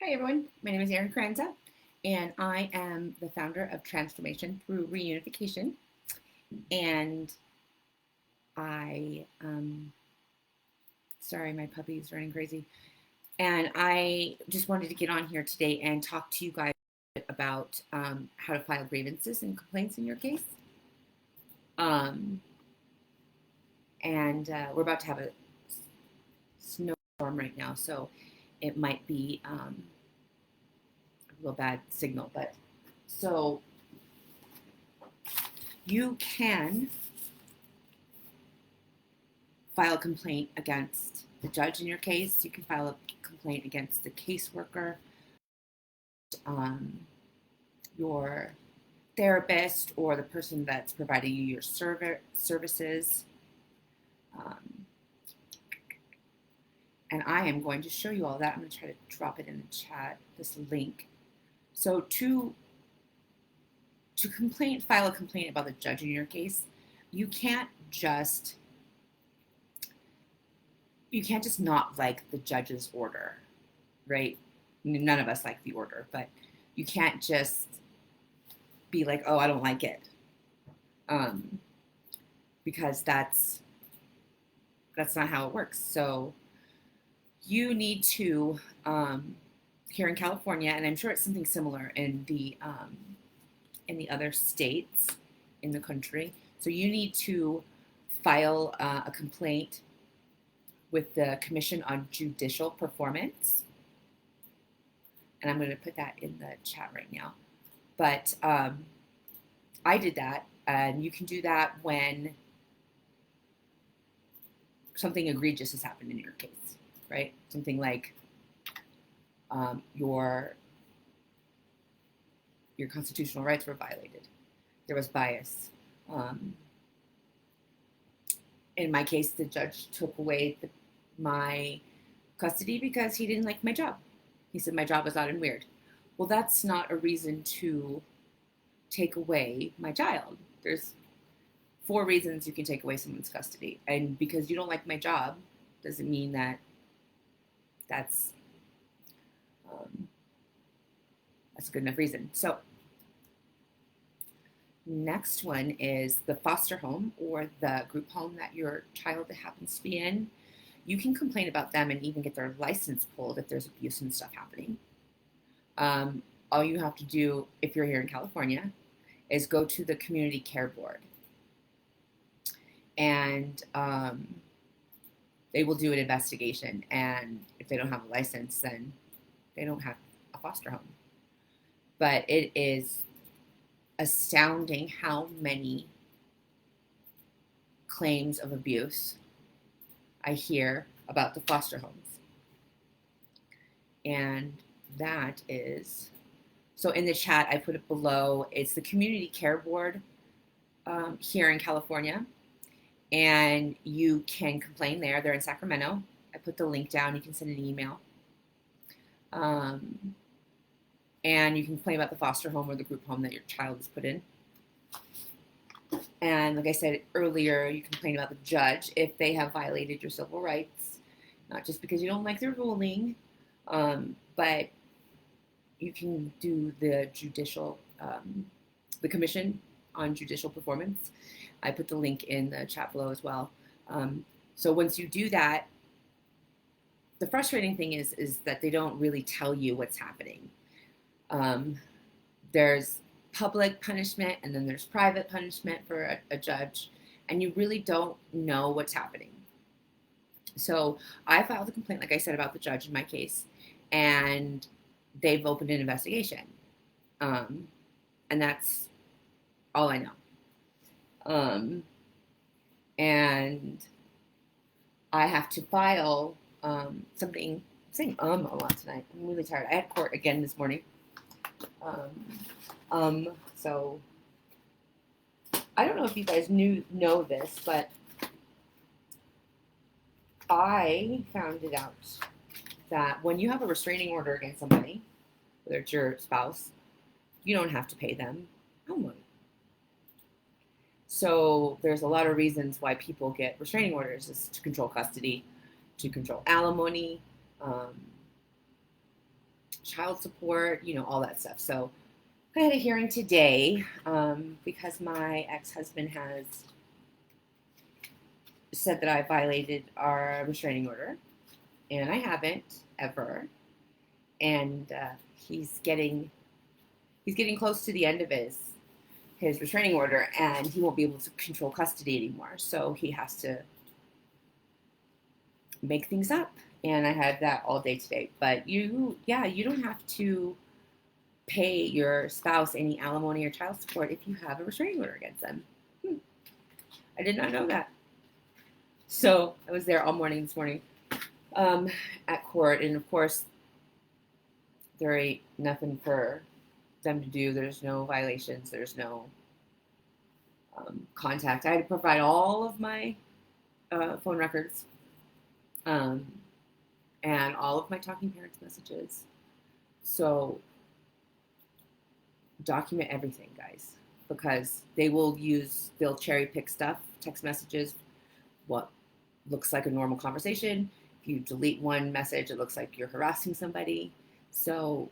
Hi everyone, my name is Erin Carranza, and I am the founder of Transformation Through Reunification. And sorry, my puppy is running crazy. And I just wanted to get on here today and talk to you guys about how to file grievances and complaints in your case. Um, and we're about to have a snowstorm right now, so it might be a little bad signal. But so you can file a complaint against the judge in your case. You can file a complaint against the caseworker, your therapist, or the person that's providing you your services. And I am going to show you all that. I'm going to try to drop it in the chat, this link. So to file a complaint about the judge in your case, you can't just not like the judge's order, right? None of us like the order, but you can't just be like, oh, I don't like it, because that's not how it works. So you need to, here in California, and I'm sure it's something similar in the other states in the country. So you need to file a complaint with the Commission on Judicial Performance. And I'm going to put that in the chat right now. But I did that, and you can do that when something egregious has happened in your case, right? Something like your constitutional rights were violated. There was bias. In my case, the judge took away my custody because he didn't like my job. He said my job was odd and weird. Well, that's not a reason to take away my child. There's 4 reasons you can take away someone's custody. And because you don't like my job doesn't mean that that's a good enough reason. So next one is the foster home or the group home that your child happens to be in. You can complain about them and even get their license pulled if there's abuse and stuff happening. All you have to do, if you're here in California, is go to the Community Care Board. And they will do an investigation. And if they don't have a license, then they don't have a foster home. But it is astounding how many claims of abuse I hear about the foster homes. And that is, so in the chat, I put it below. It's the Community Care Board here in California. And you can complain there. They're in Sacramento. I put the link down. You can send an email. And you can complain about the foster home or the group home that your child is put in. And like I said earlier, you complain about the judge if they have violated your civil rights, not just because you don't like their ruling, but you can do the the Commission on Judicial Performance. I put the link in the chat below as well. So once you do that, the frustrating thing is that they don't really tell you what's happening. There's public punishment and then there's private punishment for a judge, and you really don't know what's happening. So I filed a complaint, like I said, about the judge in my case, and they've opened an investigation. And that's all I know. And I have to file something. I'm saying a lot tonight. I'm really tired. I had court again this morning. So I don't know if you guys know this, but I found it out that when you have a restraining order against somebody, whether it's your spouse, you don't have to pay them alimony. So there's a lot of reasons why people get restraining orders: is to control custody, to control alimony, child support, all that stuff. So I had a hearing today because my ex-husband has said that I violated our restraining order, and I haven't ever. And he's getting close to the end of his restraining order, and he won't be able to control custody anymore. So he has to make things up. And I had that all day today. But you don't have to pay your spouse any alimony or child support if you have a restraining order against them. I did not know that. So I was there all morning this morning at court. And of course, there ain't nothing for them to do. There's no violations. There's no contact. I had to provide all of my phone records and all of my talking parents messages. So document everything, guys, because they'll cherry pick stuff, text messages, what looks like a normal conversation. If you delete one message, it looks like you're harassing somebody. So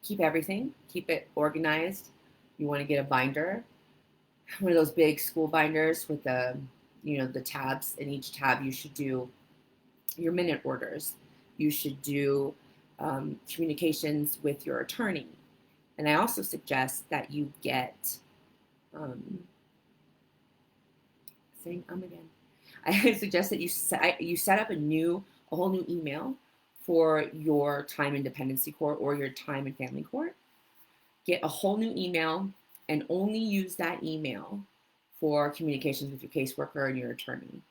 keep everything, keep it organized. You want to get a binder, one of those big school binders with the tabs. In each tab, you should do your minute orders. You should do communications with your attorney. And I also suggest that you get, I suggest that you set up a whole new email for your time in dependency court or your time in family court. Get a whole new email and only use that email for communications with your caseworker and your attorney.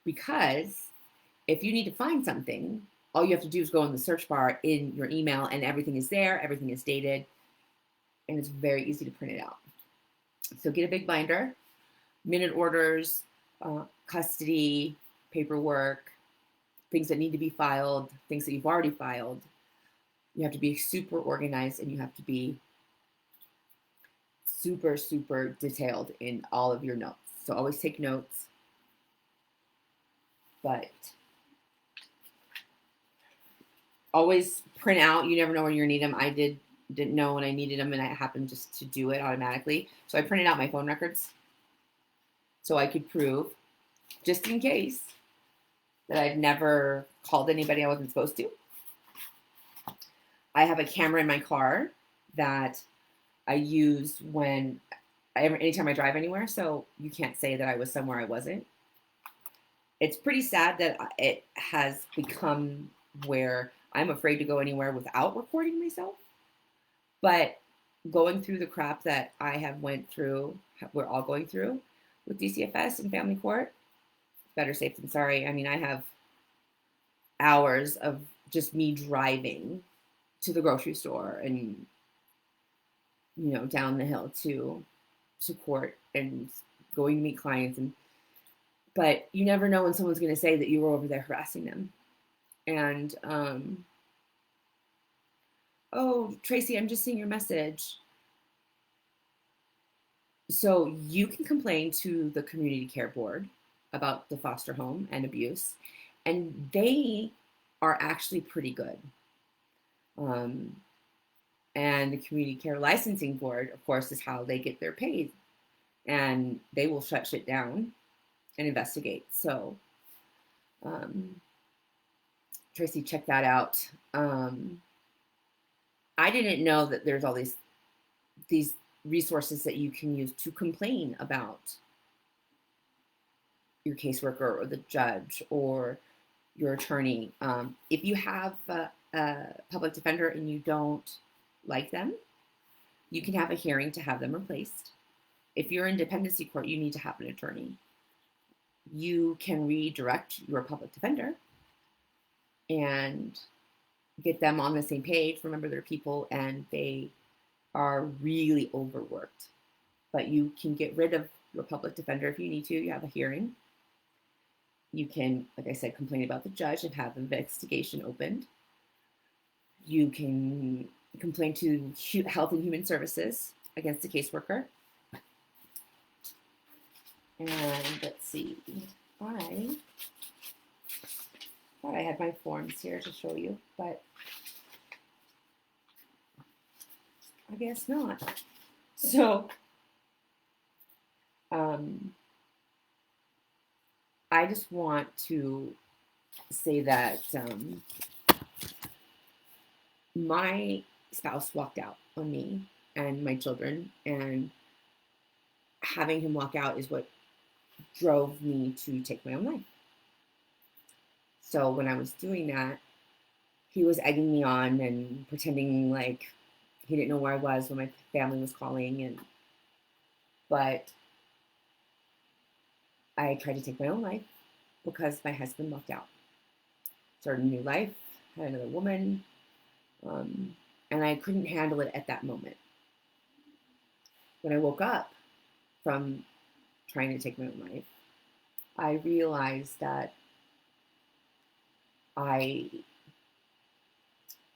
Because if you need to find something, all you have to do is go in the search bar in your email and everything is there, everything is dated, and it's very easy to print it out. So get a big binder, minute orders, custody, paperwork, things that need to be filed, things that you've already filed. You have to be super organized and you have to be super, super detailed in all of your notes. So always take notes. But always print out. You never know when you're going to need them. I didn't know when I needed them, and I happened just to do it automatically. So I printed out my phone records so I could prove, just in case, that I've never called anybody I wasn't supposed to. I have a camera in my car that I use anytime I drive anywhere, so you can't say that I was somewhere I wasn't. It's pretty sad that it has become where I'm afraid to go anywhere without recording myself. But going through the crap that we're all going through with DCFS and family court, better safe than sorry. I mean, I have hours of just me driving to the grocery store and, down the hill to court and going to meet clients. But you never know when someone's going to say that you were over there harassing them. And, oh, Tracy, I'm just seeing your message. So you can complain to the community care board about the foster home and abuse, and they are actually pretty good. And the community care licensing board, of course, is how they get their paid, and they will shut shit down and investigate. So, Tracy, check that out. I didn't know that there's all these resources that you can use to complain about your caseworker or the judge or your attorney. If you have a public defender and you don't like them, you can have a hearing to have them replaced. If you're in dependency court, you need to have an attorney. You can redirect your public defender and get them on the same page. Remember, they're people and they are really overworked. But you can get rid of your public defender if you need to. You have a hearing. You can, like I said, complain about the judge and have an investigation opened. You can complain to Health and Human Services against the caseworker. And let's see, Thought I had my forms here to show you, but I guess not. So, I just want to say that my spouse walked out on me and my children, and having him walk out is what drove me to take my own life. So when I was doing that, he was egging me on and pretending like he didn't know where I was when my family was calling, but I tried to take my own life because my husband walked out. Started a new life, had another woman, and I couldn't handle it at that moment. When I woke up from trying to take my own life, I realized that I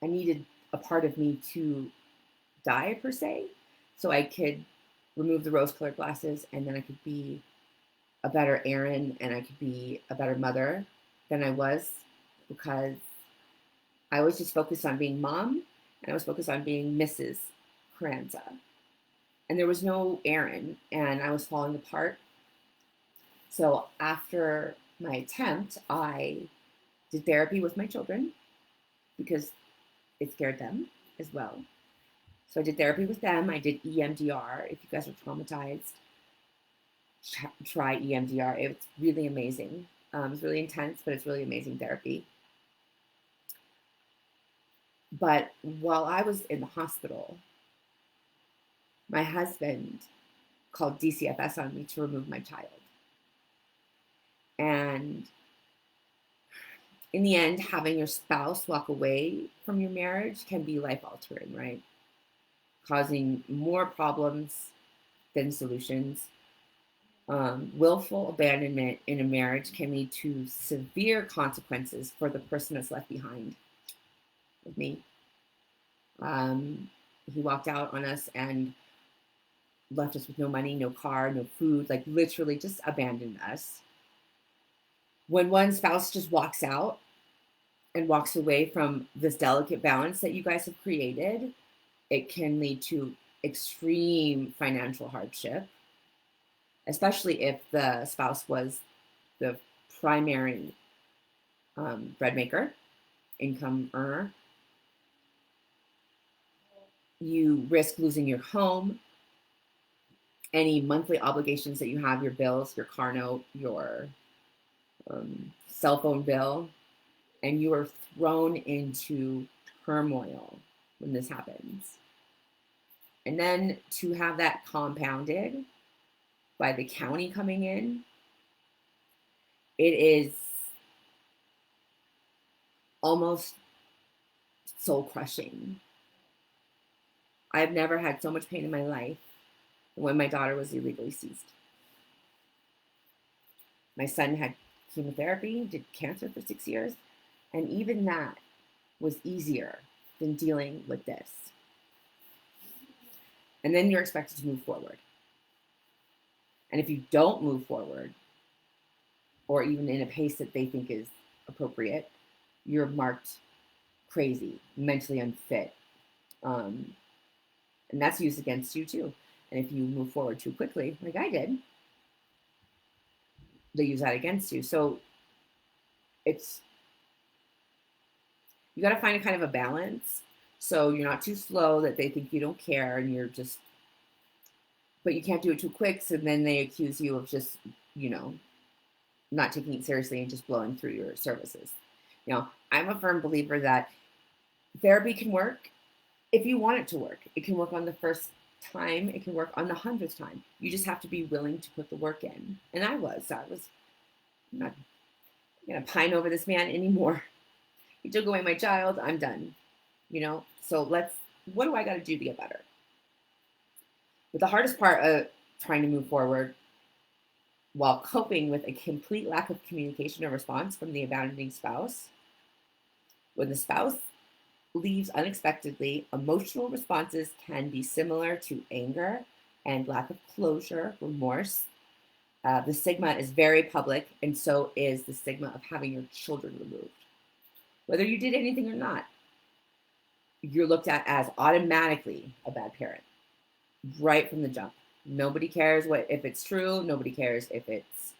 needed a part of me to die, per se, so I could remove the rose-colored glasses, and then I could be a better Erin, and I could be a better mother than I was, because I was just focused on being mom, and I was focused on being Mrs. Carranza. And there was no Erin, and I was falling apart. So after my attempt, I did therapy with my children because it scared them as well. So I did therapy with them. I did EMDR. If you guys are traumatized, try EMDR. It's really amazing. It's really intense, but it's really amazing therapy. But while I was in the hospital, my husband called DCFS on me to remove my child. And in the end, having your spouse walk away from your marriage can be life-altering, right? Causing more problems than solutions. Willful abandonment in a marriage can lead to severe consequences for the person that's left behind. With me, he walked out on us and left us with no money, no car, no food, like literally just abandoned us. When one spouse just walks out and walks away from this delicate balance that you guys have created, it can lead to extreme financial hardship, especially if the spouse was the primary bread maker, income earner. You risk losing your home, any monthly obligations that you have, your bills, your car note, your cell phone bill, and you are thrown into turmoil when this happens. And then to have that compounded by the county coming in, it is almost soul crushing. I've never had so much pain in my life when my daughter was illegally seized. My son had chemotherapy, did cancer for 6 years, and even that was easier than dealing with this. And then you're expected to move forward. And if you don't move forward, or even in a pace that they think is appropriate, you're marked crazy, mentally unfit. And that's used against you too. And if you move forward too quickly, like I did, they use that against you. So it's, you got to find a kind of a balance. So you're not too slow that they think you don't care, and you're just, but you can't do it too quick. So then they accuse you of just, not taking it seriously and just blowing through your services. I'm a firm believer that therapy can work if you want it to work. It can work on the first time. It can work on the 100th time. You just have to be willing to put the work in. And I'm not going to pine over this man anymore. He took away my child. I'm done. So what do I got to do to get better? But the hardest part of trying to move forward while coping with a complete lack of communication or response from the abandoning spouse, when the spouse leaves unexpectedly, emotional responses can be similar to anger and lack of closure, remorse. The stigma is very public, and so is the stigma of having your children removed. whether you did anything or not, you're looked at as automatically a bad parent right from the jump. Nobody cares if it's true. Nobody cares if it's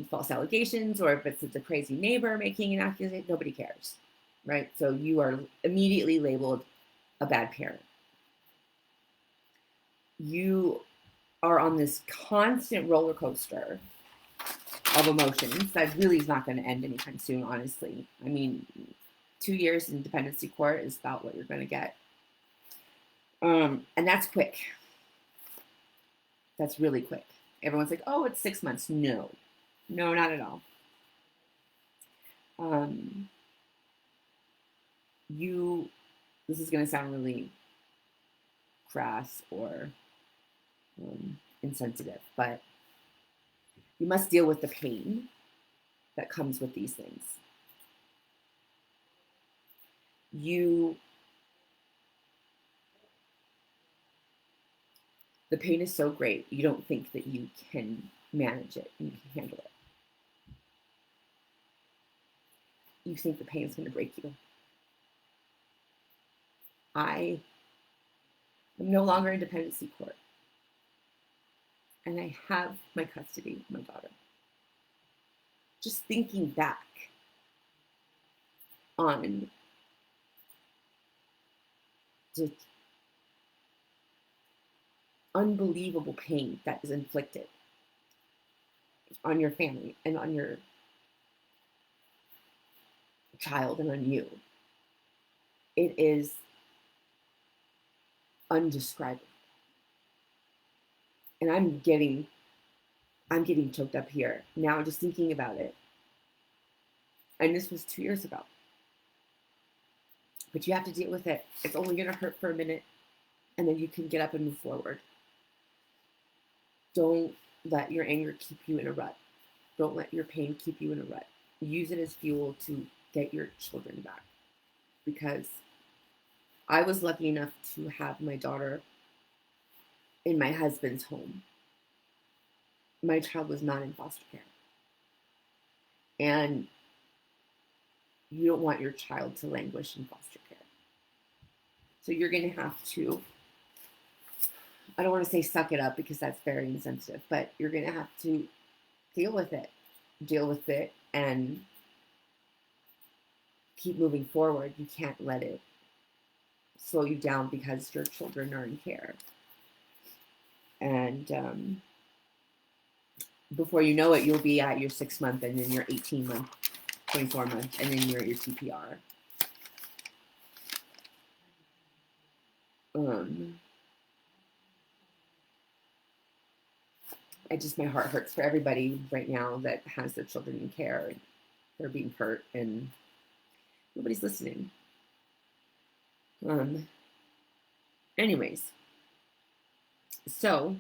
false allegations or if it's a crazy neighbor making an accusation. Nobody cares, right? So you are immediately labeled a bad parent. You are on this constant roller coaster of emotions that really is not going to end anytime soon, honestly. I mean, 2 years in dependency court is about what you're going to get. And that's quick. That's really quick. Everyone's like, oh, it's 6 months. No, not at all. This is going to sound really crass or insensitive, but you must deal with the pain that comes with these things. The pain is so great, you don't think that you can manage it and you can handle it. You think the pain is going to break you. I am no longer in dependency court, and I have my custody of my daughter. Just thinking back on the unbelievable pain that is inflicted on your family and on your child and on you, it is undescribable. And I'm getting choked up here now just thinking about it. And this was 2 years ago. But you have to deal with it. It's only going to hurt for a minute, and then you can get up and move forward. Don't let your anger keep you in a rut. Don't let your pain keep you in a rut. Use it as fuel to get your children back. Because I was lucky enough to have my daughter in my husband's home. My child was not in foster care. And you don't want your child to languish in foster care. So you're going to have to, I don't want to say suck it up because that's very insensitive, but you're going to have to deal with it and keep moving forward. You can't let it slow you down because your children are in care. And before you know it, you'll be at your 6 month and then your 18 month, 24 month, and then you're at your TPR. My heart hurts for everybody right now that has their children in care. They're being hurt and nobody's listening. Anyways, so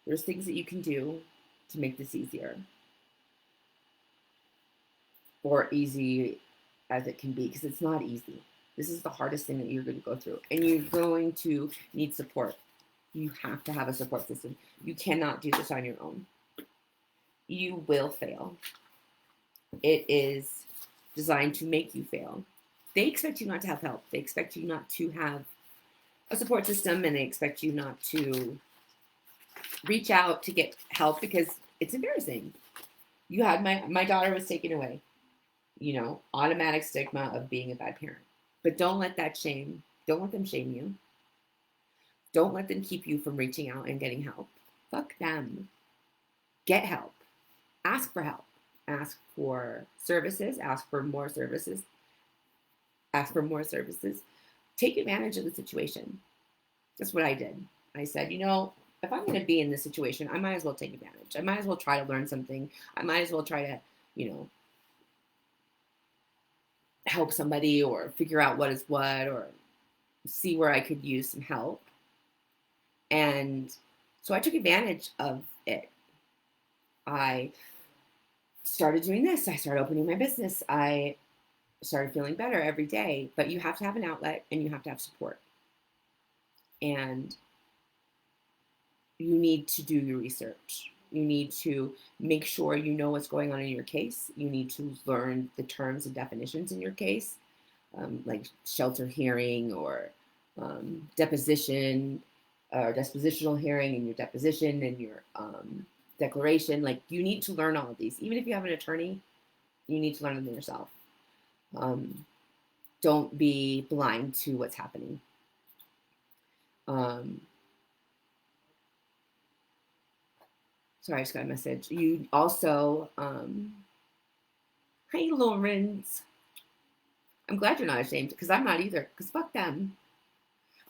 there's things that you can do to make this easier, or easy as it can be, because it's not easy. This is the hardest thing that you're going to go through, and you're going to need support. You have to have a support system. You cannot do this on your own. You will fail. It is designed to make you fail. They expect you not to have help. They expect you not to have a support system, and they expect you not to reach out to get help because it's embarrassing. You had my daughter was taken away. Automatic stigma of being a bad parent. But don't let them shame you. Don't let them keep you from reaching out and getting help. Fuck them. Get help. Ask for help. Ask for services. Ask for more services. Ask for more services. Take advantage of the situation. That's what I did. I said, if I'm going to be in this situation, I might as well take advantage. I might as well try to learn something. I might as well try to, help somebody or figure out what is what or see where I could use some help. And so I took advantage of it. I started doing this. I started opening my business. I started feeling better every day. But you have to have an outlet and you have to have support. And you need to do your research. You need to make sure you know what's going on in your case. You need to learn the terms and definitions in your case, like shelter hearing or deposition or dispositional hearing and your deposition and your declaration. Like, you need to learn all of these. Even if you have an attorney, you need to learn them yourself. Don't be blind to what's happening. Sorry, I just got a message. You also, hi, Lawrence. I'm glad you're not ashamed, because I'm not either, because fuck them.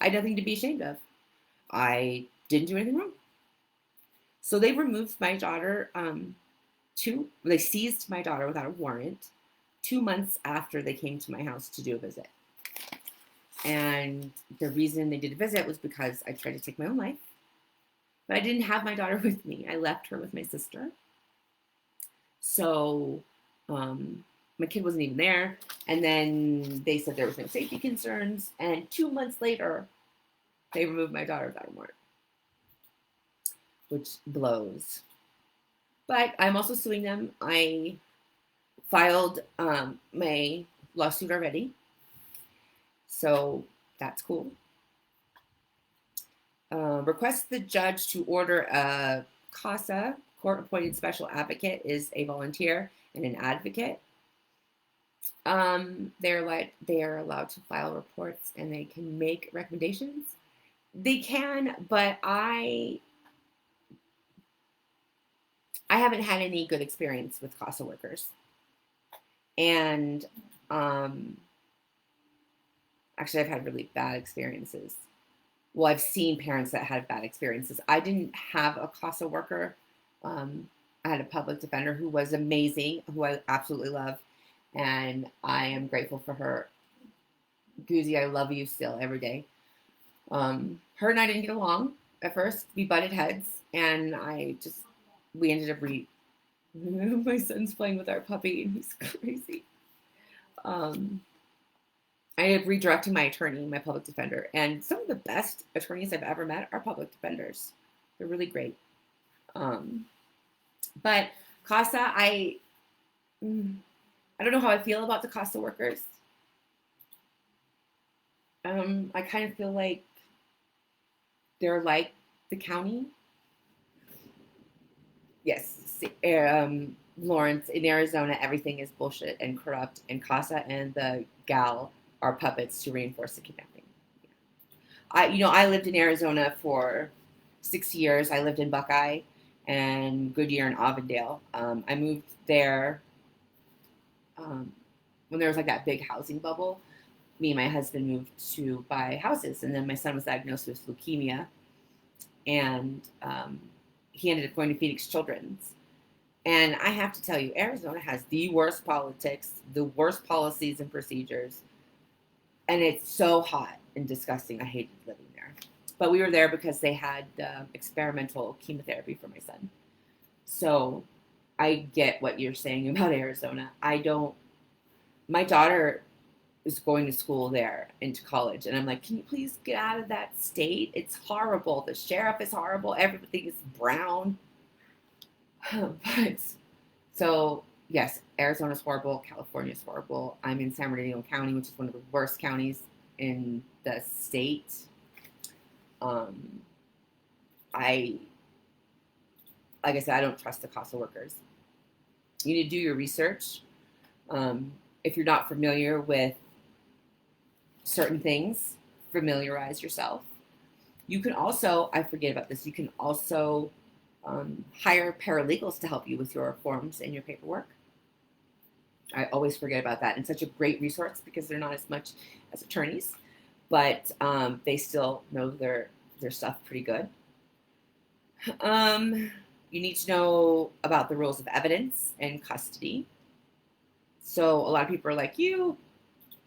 I had nothing to be ashamed of. I didn't do anything wrong. So they removed my daughter, they seized my daughter without a warrant 2 months after they came to my house to do a visit. And the reason they did a visit was because I tried to take my own life. But I didn't have my daughter with me. I left her with my sister. So my kid wasn't even there. And then they said there was no safety concerns. And 2 months later, they removed my daughter without a warrant, which blows. But I'm also suing them. I filed my lawsuit already. So that's cool. Request the judge to order a CASA, court-appointed special advocate, is a volunteer and an advocate. They are allowed to file reports and they can make recommendations. They can, but I haven't had any good experience with CASA workers. And actually, I've had really bad experiences. Well, I've seen parents that had bad experiences. I didn't have a CASA worker. I had a public defender who was amazing, who I absolutely love. And I am grateful for her. Goozy, I love you still every day. Her and I didn't get along at first. We butted heads. And we ended up my son's playing with our puppy and he's crazy. I ended up redirecting my attorney, my public defender, and some of the best attorneys I've ever met are public defenders. They're really great. But CASA, I don't know how I feel about the CASA workers. I kind of feel like they're like the county. Yes, Lawrence, in Arizona, everything is bullshit and corrupt, and CASA and the gal are puppets to reinforce the kidnapping. I lived in Arizona for 6 years. I lived in Buckeye and Goodyear and Avondale. I moved there when there was like that big housing bubble. Me and my husband moved to buy houses, and then my son was diagnosed with leukemia, and he ended up going to Phoenix Children's. And I have to tell you, Arizona has the worst politics, the worst policies and procedures. And it's so hot and disgusting. I hated living there. But we were there because they had experimental chemotherapy for my son. So I get what you're saying about Arizona. My daughter is going to school there, into college. And I'm like, can you please get out of that state? It's horrible. The sheriff is horrible. Everything is brown. But so, yes, Arizona's horrible. California's horrible. I'm in San Bernardino County, which is one of the worst counties in the state. Like I said, I don't trust the CASA workers. You need to do your research. If you're not familiar with certain things, familiarize yourself. You can also, I forget about this, you can also hire paralegals to help you with your forms and your paperwork. I always forget about that. And such a great resource because they're not as much as attorneys, but they still know their stuff pretty good. You need to know about the rules of evidence and custody. So a lot of people are like,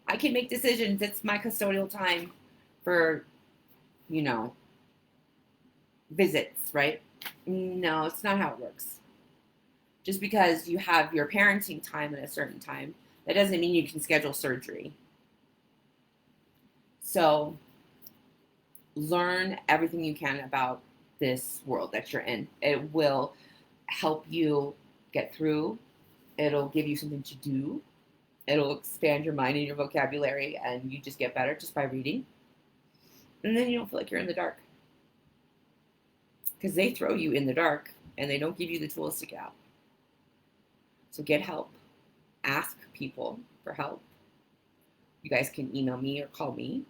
I can make decisions. It's my custodial time for, visits, right? No, it's not how it works. Just because you have your parenting time at a certain time, that doesn't mean you can schedule surgery. So learn everything you can about this world that you're in. It will help you get through. It'll give you something to do. It'll expand your mind and your vocabulary, and you just get better just by reading. And then you don't feel like you're in the dark. Because they throw you in the dark and they don't give you the tools to get out. So get help. Ask people for help. You guys can email me or call me.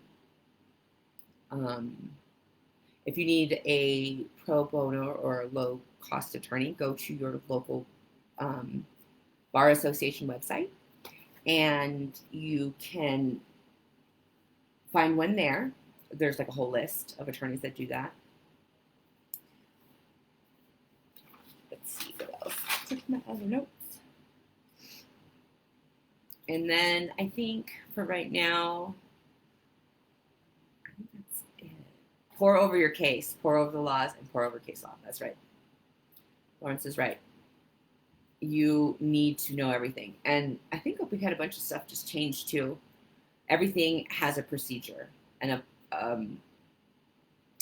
If you need a pro bono or low cost attorney, go to your local bar association website, and you can find one there. There's like a whole list of attorneys that do that. Let's see what else. Check my other notes. And then I think for right now, I think that's it. Pour over your case, pour over the laws, and pour over case law. That's right. Lawrence is right. You need to know everything. And I think we had a bunch of stuff just changed too. Everything has a procedure and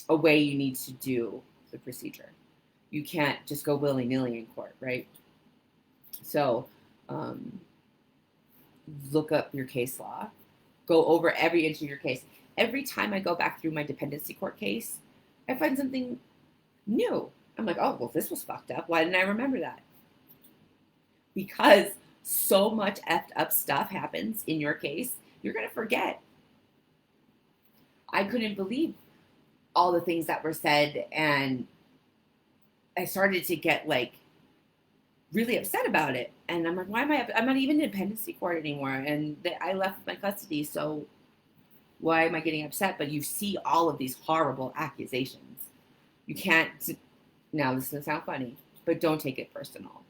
a way you need to do the procedure. You can't just go willy-nilly in court, right? So look up your case law. Go over every inch of your case. Every time I go back through my dependency court case, I find something new. I'm like, oh, well, this was fucked up. Why didn't I remember that? Because so much effed up stuff happens in your case, you're going to forget. I couldn't believe all the things that were said, and I started to get like really upset about it. And I'm like, why am I'm not even in dependency court anymore. And I left my custody. So why am I getting upset? But you see all of these horrible accusations. You can't, now this is going to sound funny, but don't take it personal.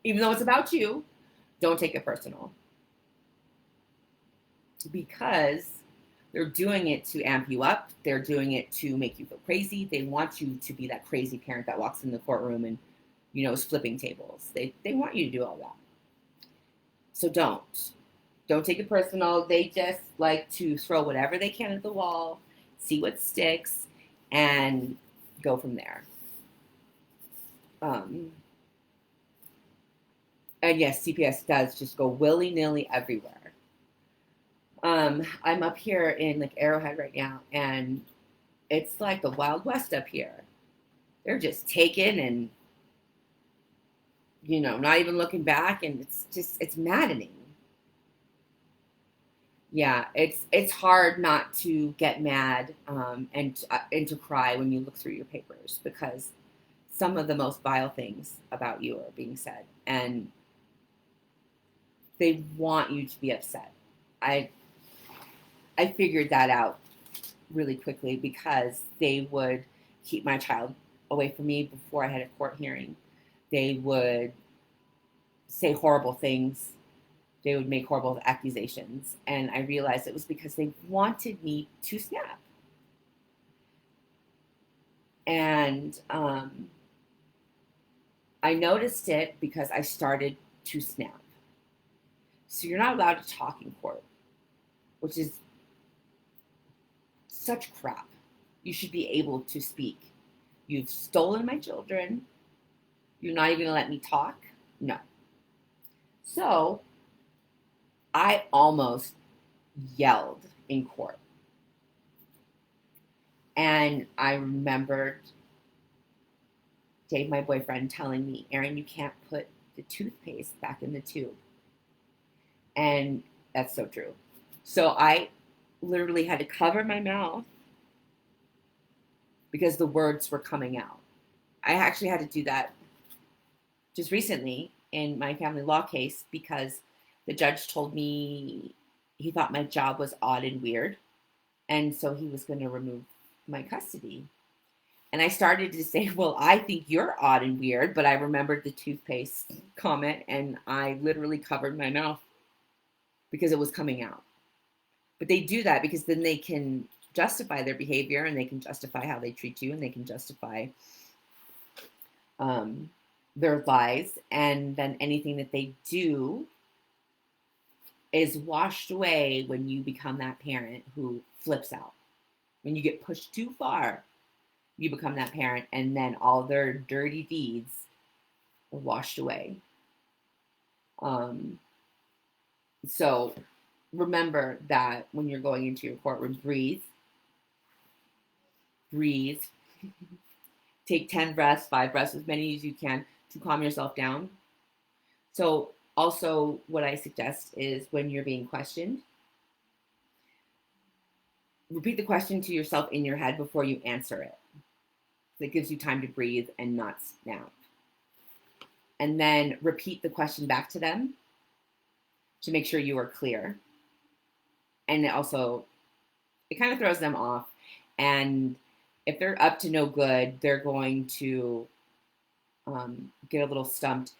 Even though it's about you, don't take it personal. Because they're doing it to amp you up. They're doing it to make you feel crazy. They want you to be that crazy parent that walks in the courtroom and, is flipping tables. They want you to do all that. So don't take it personal. They just like to throw whatever they can at the wall, see what sticks, and go from there. And yes, CPS does just go willy-nilly everywhere. I'm up here in like Arrowhead right now, and it's like the Wild West up here. They're just taking and, not even looking back, and it's maddening. Yeah, it's hard not to get mad and to cry when you look through your papers, because some of the most vile things about you are being said, and they want you to be upset. I figured that out really quickly, because they would keep my child away from me before I had a court hearing. They would say horrible things. They would make horrible accusations. And I realized it was because they wanted me to snap. And I noticed it because I started to snap. So you're not allowed to talk in court, which is such crap. You should be able to speak. You've stolen my children. You're not even going to let me talk? No. So I almost yelled in court. And I remembered Dave, my boyfriend, telling me, Erin, you can't put the toothpaste back in the tube. And that's so true. So I literally had to cover my mouth because the words were coming out. I actually had to do that just recently in my family law case, because the judge told me he thought my job was odd and weird, and so he was going to remove my custody. And I started to say, well, I think you're odd and weird, but I remembered the toothpaste comment, and I literally covered my mouth because it was coming out. But they do that because then they can justify their behavior, and they can justify how they treat you, and they can justify their lies, and then anything that they do is washed away when you become that parent who flips out. When you get pushed too far, you become that parent, and then all their dirty deeds are washed away. So remember that when you're going into your courtroom, breathe, breathe, take 10 breaths, 5 breaths, as many as you can to calm yourself down. So also what I suggest is when you're being questioned, repeat the question to yourself in your head before you answer it. That gives you time to breathe and not snap. And then repeat the question back to them to make sure you are clear. And it kind of throws them off. And if they're up to no good, they're going to get a little stumped.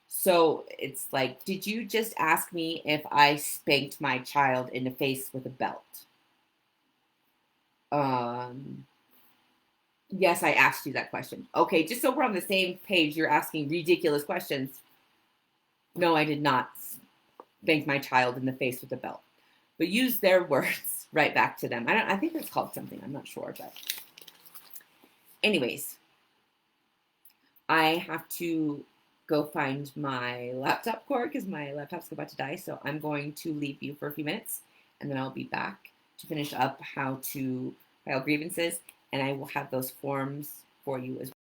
So it's like, did you just ask me if I spanked my child in the face with a belt? Yes, I asked you that question. Okay, just so we're on the same page, you're asking ridiculous questions. No, I did not spank my child in the face with a belt. But use their words right back to them. I think that's called something. I'm not sure, but anyways, I have to go find my laptop cord because my laptop's about to die. So I'm going to leave you for a few minutes, and then I'll be back to finish up how to file grievances, and I will have those forms for you as well.